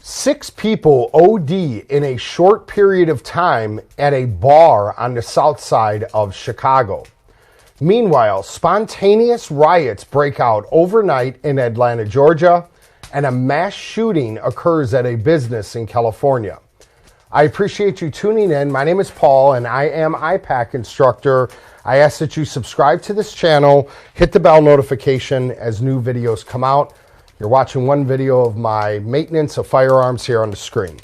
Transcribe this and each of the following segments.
6 people OD in a short period of time at a bar on the south side of Chicago. Meanwhile, spontaneous riots break out overnight in Atlanta, Georgia, and a mass shooting occurs at a business in California. I appreciate you tuning in. My name is Paul, and I am IPAC instructor. I ask that you subscribe to this channel, hit the bell notification as new videos come out. You're watching one video of my maintenance of firearms here on the screen.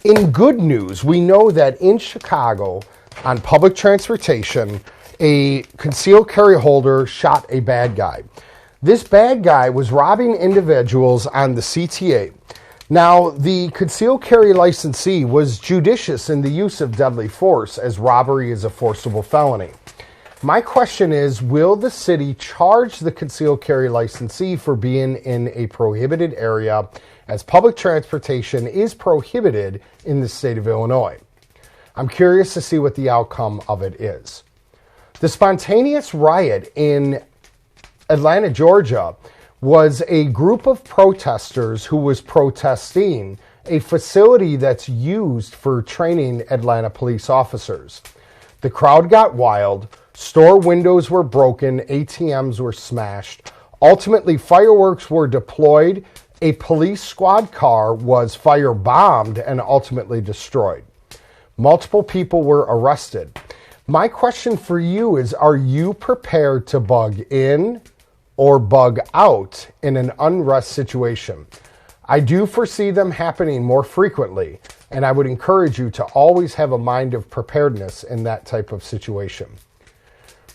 In good news, we know that in Chicago, on public transportation, a concealed carry holder shot a bad guy. This bad guy was robbing individuals on the CTA. Now, the concealed carry licensee was judicious in the use of deadly force, as robbery is a forcible felony. My question is, will the city charge the concealed carry licensee for being in a prohibited area, as public transportation is prohibited in the state of Illinois? I'm curious to see what the outcome of it is. The spontaneous riot in Atlanta, Georgia, was a group of protesters who was protesting a facility that's used for training Atlanta police officers. The crowd got wild. Store windows were broken, ATMs were smashed. Ultimately, fireworks were deployed. A police squad car was firebombed and ultimately destroyed. Multiple people were arrested. My question for you is, are you prepared to bug in or bug out in an unrest situation? I do foresee them happening more frequently, and I would encourage you to always have a mind of preparedness in that type of situation.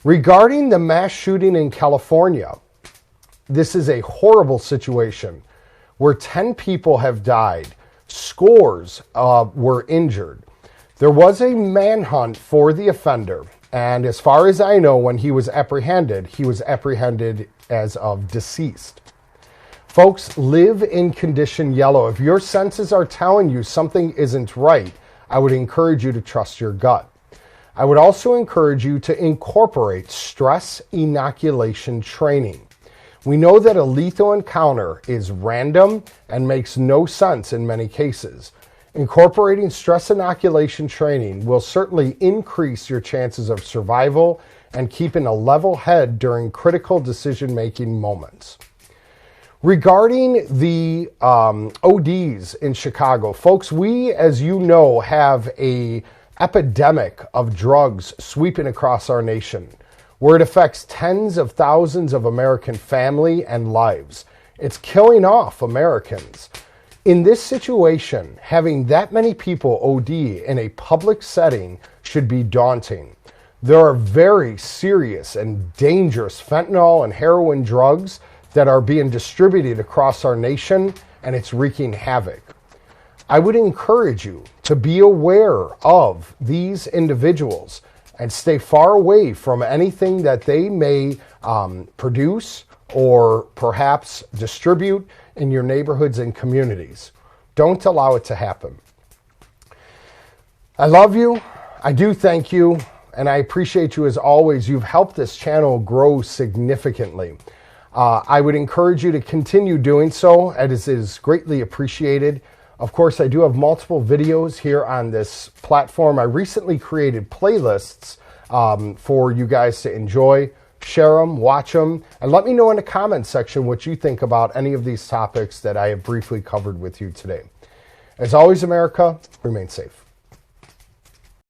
Regarding the mass shooting in California, this is a horrible situation where 10 people have died, scores were injured. There was a manhunt for the offender, and as far as I know, when he was apprehended as of deceased. Folks, live in condition yellow. If your senses are telling you something isn't right, I would encourage you to trust your gut. I would also encourage you to incorporate stress inoculation training. We know that a lethal encounter is random and makes no sense in many cases. Incorporating stress inoculation training will certainly increase your chances of survival and keeping a level head during critical decision-making moments. Regarding the ODs in Chicago, folks, we, as you know, have an epidemic of drugs sweeping across our nation, where it affects tens of thousands of American family and lives. It's killing off Americans. In this situation, having that many people OD in a public setting should be daunting. There are very serious and dangerous fentanyl and heroin drugs that are being distributed across our nation, and it's wreaking havoc. I would encourage you to be aware of these individuals and stay far away from anything that they may produce or perhaps distribute in your neighborhoods and communities. Don't allow it to happen. I love you. I do thank you, and I appreciate you as always. You've helped this channel grow significantly. I would encourage you to continue doing so, as it is greatly appreciated. Of course, I do have multiple videos here on this platform. I recently created playlists for you guys to enjoy. Share them, watch them, and let me know in the comments section what you think about any of these topics that I have briefly covered with you today. As always, America, remain safe.